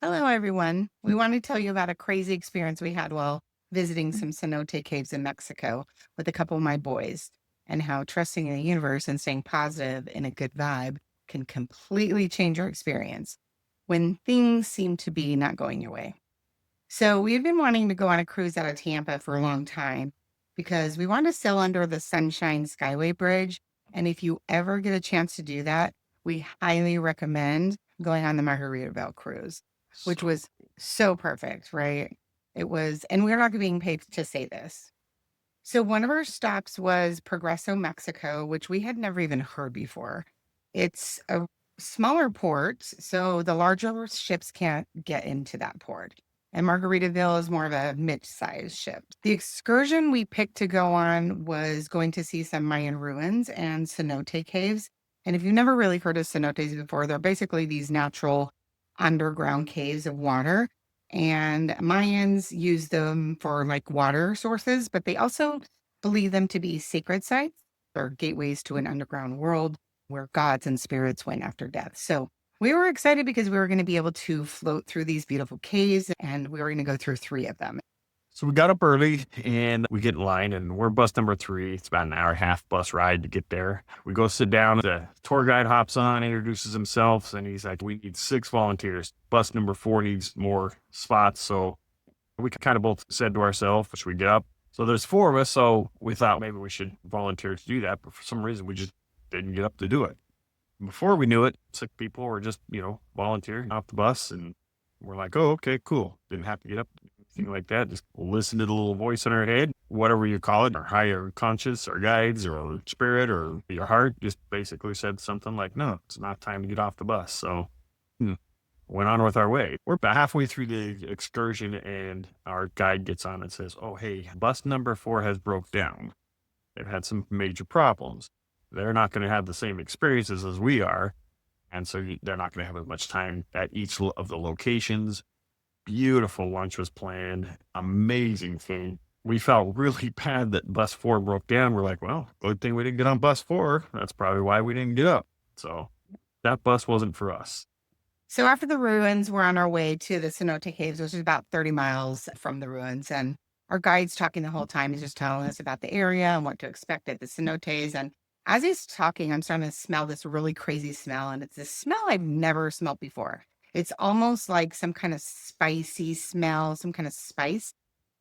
Hello, everyone. We want to tell you about a crazy experience we had while visiting some cenote caves in Mexico with a couple of my boys, and how trusting in the universe and staying positive in a good vibe can completely change your experience when things seem to be not going your way. So, we had been wanting to go on a cruise out of Tampa for a long time because we want to sail under the Sunshine Skyway Bridge. And if you ever get a chance to do that, we highly recommend going on the Margaritaville cruise, which So was so perfect, right? It was, and we're not being paid to say this. So one of our stops was Progreso, Mexico, which we had never even heard before. It's a smaller port, so the larger ships can't get into that port. And Margaritaville is more of a mid-sized ship. The excursion we picked to go on was going to see some Mayan ruins and cenote caves. And if you've never really heard of cenotes before, they're basically these natural underground caves of water, and Mayans use them for like water sources, but they also believe them to be sacred sites or gateways to an underground world where gods and spirits went after death. So we were excited because we were going to be able to float through these beautiful caves, and we were going to go through three of them. we got up early and we get in line and we're bus number 3. It's about an hour and a half bus ride to get there. We go sit down. The tour guide hops on, introduces himself, and he's like, "We need 6 volunteers. Bus number 4 needs more spots." So we kind of both said to ourselves, should we get up? So there's 4 of us. So we thought maybe we should volunteer to do that. But for some reason, we just didn't get up to do it. Before we knew it, 6 people were just, volunteering off the bus. And we're like, oh, okay, cool. Didn't have to get up, anything like that. Just listen to the little voice in our head, whatever you call it, our higher conscious, our guides, or our spirit, or your heart, just basically said something like, no, it's not time to get off the bus. So went on with our way. We're about halfway through the excursion and our guide gets on and says, oh, hey, bus number 4 has broke down. They've had some major problems. They're not going to have the same experiences as we are. And so they're not going to have as much time at each of the locations. Beautiful lunch was planned. Amazing food. We felt really bad that bus 4 broke down. We're like, well, good thing we didn't get on bus 4. That's probably why we didn't get up. So that bus wasn't for us. So after the ruins, we're on our way to the Cenote Caves, which is about 30 miles from the ruins. And our guide's talking the whole time. He's just telling us about the area and what to expect at the cenotes. And as he's talking, I'm starting to smell this really crazy smell. And it's this smell I've never smelled before. It's almost like some kind of spicy smell, some kind of spice.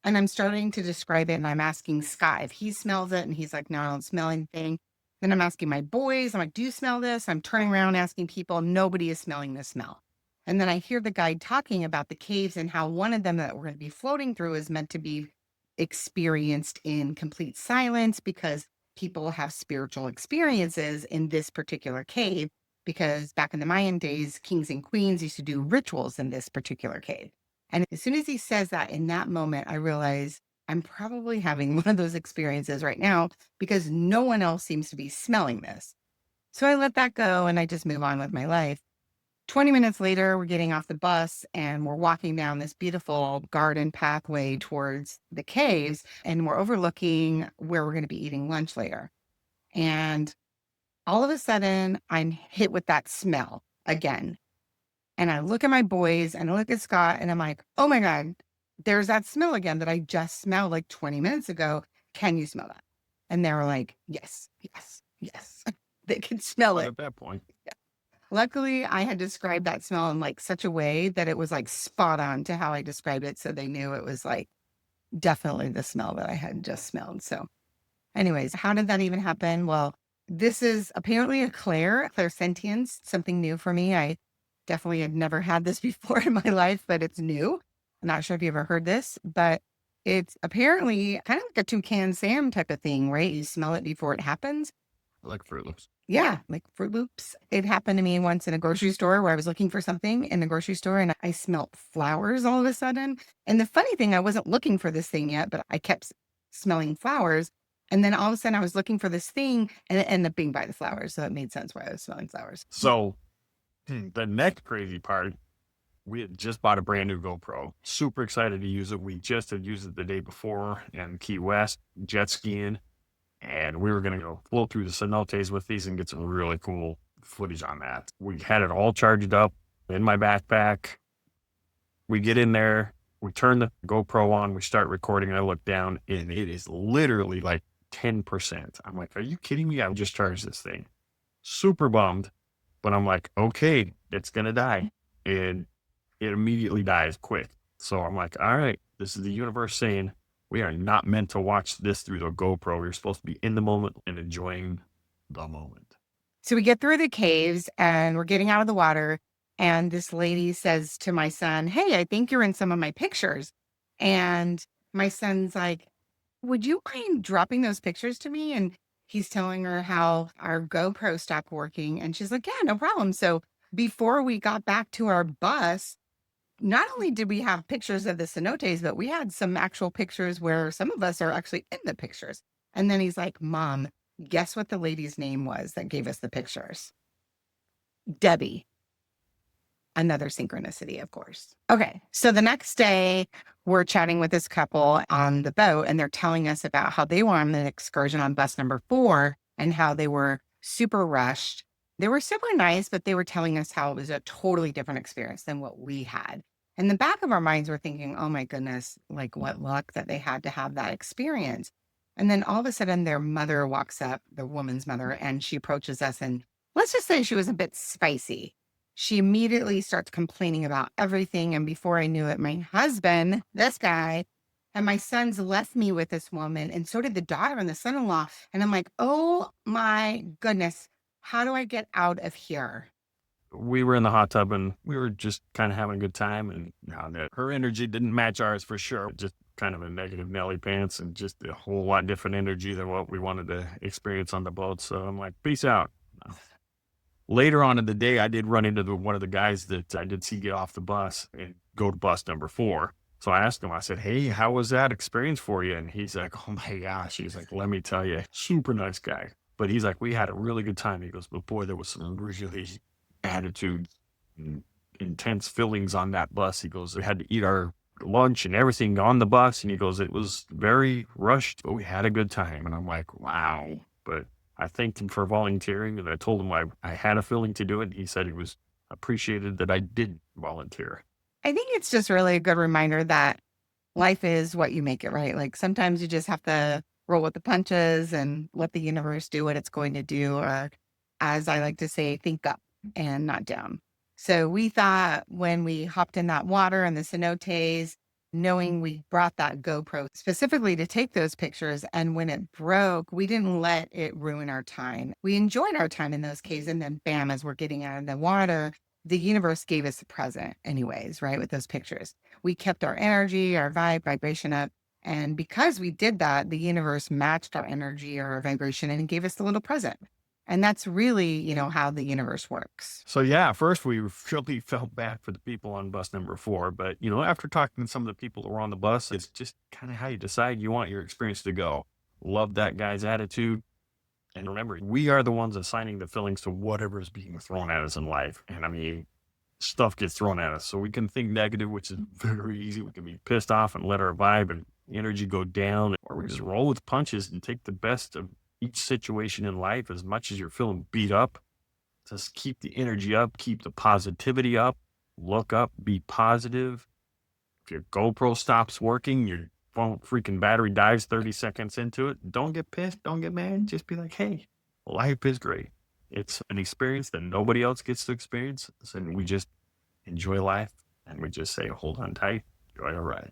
And I'm starting to describe it. And I'm asking Scott if he smells it. And he's like, no, I don't smell anything. Then I'm asking my boys, I'm like, do you smell this? I'm turning around asking people. Nobody is smelling the smell. And then I hear the guide talking about the caves and how one of them that we're going to be floating through is meant to be experienced in complete silence because people have spiritual experiences in this particular cave. Because back in the Mayan days, kings and queens used to do rituals in this particular cave. And as soon as he says that, in that moment, I realize I'm probably having one of those experiences right now because no one else seems to be smelling this. So I let that go and I just move on with my life. 20 minutes later, we're getting off the bus and we're walking down this beautiful garden pathway towards the caves, and we're overlooking where we're going to be eating lunch later. And all of a sudden, I'm hit with that smell again. And I look at my boys and I look at Scott and I'm like, oh my God, there's that smell again that I just smelled like 20 minutes ago. Can you smell that? And they were like, yes, yes, yes. They can smell But it. at that point, Luckily, I had described that smell in like such a way that it was like spot on to how I described it. So they knew it was like definitely the smell that I had just smelled. So, anyways, how did that even happen? Well, this is apparently a Clair Sentience, something new for me. I definitely had never had this before in my life, but it's new. I'm not sure if you ever heard this, but it's apparently kind of like a toucan Sam type of thing, right? You smell it before it happens. like Fruit Loops. Yeah, like Fruit Loops. It happened to me once in a grocery store where I was looking for something in the grocery store and I smelled flowers all of a sudden. And the funny thing, I wasn't looking for this thing yet, but I kept smelling flowers. And then all of a sudden I was looking for this thing and it ended up being by the flowers. So it made sense why I was smelling flowers. So the next crazy part, we had just bought a brand new GoPro. Super excited to use it. We just had used it the day before in Key West, jet skiing. And we were going to go float through the cenotes with these and get some really cool footage on that. We had it all charged up in my backpack. We get in there, we turn the GoPro on, we start recording. I look down and it is literally like 10%. I'm like, are you kidding me? I just charged this thing. Super bummed. But I'm like, okay, it's going to die. And it immediately dies quick. So I'm like, all right, this is the universe saying we are not meant to watch this through the GoPro. We're supposed to be in the moment and enjoying the moment. So we get through the caves and we're getting out of the water. And this lady says to my son, "Hey, I think you're in some of my pictures." And my son's like, "Would you mind dropping those pictures to me?" And he's telling her how our GoPro stopped working. And she's like, "Yeah, no problem." So before we got back to our bus, not only did we have pictures of the cenotes, but we had some actual pictures where some of us are actually in the pictures. And then he's like, "Mom, guess what the lady's name was that gave us the pictures?" Debbie. Another synchronicity, of course. Okay. So the next day, we're chatting with this couple on the boat, and they're telling us about how they were on an excursion on bus number 4 and how they were super rushed. They were super nice, but they were telling us how it was a totally different experience than what we had. In the back of our minds, we're thinking, oh my goodness, like what luck that they had to have that experience. And then all of a sudden, their mother walks up, the woman's mother, and she approaches us. And let's just say she was a bit spicy. She immediately starts complaining about everything. And before I knew it, my husband, this guy, and my sons left me with this woman. And so did the daughter and the son in law. And I'm like, oh my goodness, how do I get out of here? We were in the hot tub and we were just kind of having a good time. And her energy didn't match ours for sure. Just kind of a negative Nelly pants and just a whole lot different energy than what we wanted to experience on the boat. So I'm like, peace out. Later on in the day, I did run into one of the guys that I did see get off the bus and go to bus number 4. So I asked him, I said, hey, how was that experience for you? And he's like, oh my gosh. He's like, let me tell you, super nice guy. But he's like, we had a really good time. He goes, but boy, there was some really attitude and intense feelings on that bus. He goes, we had to eat our lunch and everything on the bus. And he goes, it was very rushed, but we had a good time. And I'm like, wow. But I thanked him for volunteering, and I told him I had a feeling to do it. He said he was appreciated that I did volunteer. I think it's just really a good reminder that life is what you make it, right? Like sometimes you just have to roll with the punches and let the universe do what it's going to do. As I like to say, think up and not down. So we thought when we hopped in that water and the cenotes, knowing we brought that GoPro specifically to take those pictures, and when it broke, we didn't let it ruin our time. We enjoyed our time in those caves, and then bam, as we're getting out of the water, the universe gave us a present anyways, right? With those pictures. We kept our energy, our vibration up. And because we did that, the universe matched our energy or our vibration and gave us a little present. And that's really, how the universe works. So yeah, at first we really felt bad for the people on bus number 4, but after talking to some of the people that were on the bus, it's just kind of how you decide you want your experience to go. Love that guy's attitude. And remember, we are the ones assigning the feelings to whatever is being thrown at us in life. And I mean, stuff gets thrown at us. So we can think negative, which is very easy. We can be pissed off and let our vibe and energy go down, or we just roll with punches and take the best of each situation in life. As much as you're feeling beat up, just keep the energy up, keep the positivity up, look up, be positive. If your GoPro stops working, your phone freaking battery dies 30 seconds into it, don't get pissed, don't get mad. Just be like, hey, life is great. It's an experience that nobody else gets to experience. And we just enjoy life, and we just say, hold on tight, enjoy our ride.